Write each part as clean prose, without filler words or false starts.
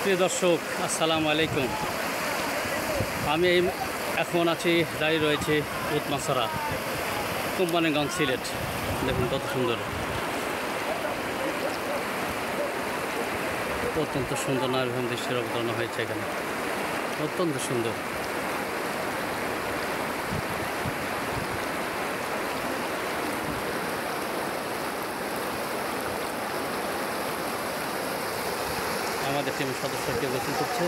প্রিয় দর্শক, আসসালামু আলাইকুম। আমি এখন দাঁড়িয়ে রয়েছে উৎমাছড়া, কোম্পানিগঞ্জ, সিলেট। দেখুন কত সুন্দর, অত্যন্ত সুন্দর নারীভূম দৃশ্যের অবতারণা হয়েছে এখানে, অত্যন্ত সুন্দর। আমাদের টিমের সদস্য কেউ গোসল করছে।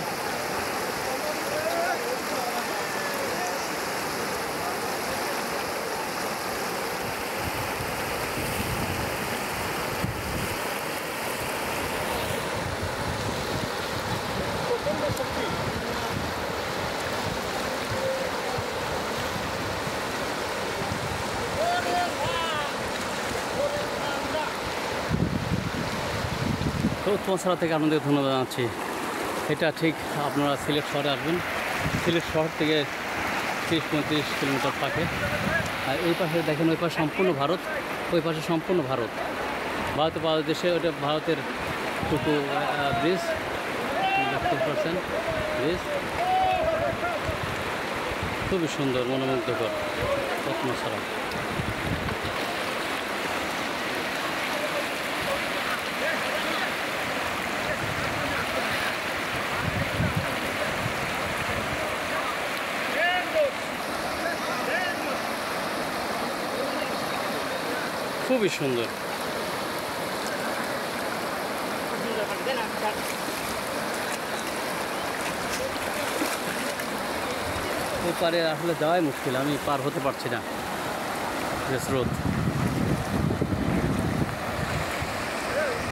তো উৎমাছড়া থেকে আপনাদের ধন্যবাদ জানাচ্ছি। এটা ঠিক আপনারা সিলেট শহরে আসবেন, সিলেট শহর থেকে 30-35 কিলোমিটার থাকে। আর এই পাশে দেখেন, ওই পাশে সম্পূর্ণ ভারত, ওই পাশে সম্পূর্ণ ভারত। বাংলাদেশে ওটা ভারতের টুকু ব্রিজ, দেখতে পাচ্ছেন ব্রিজ, খুবই সুন্দর, মনোমুগ্ধকর উৎমাছড়া। খুবই সুন্দর। ওই পারে আসলে যাওয়াই মুশকিল, আমি পার হতে পারছি না, যে স্রোত।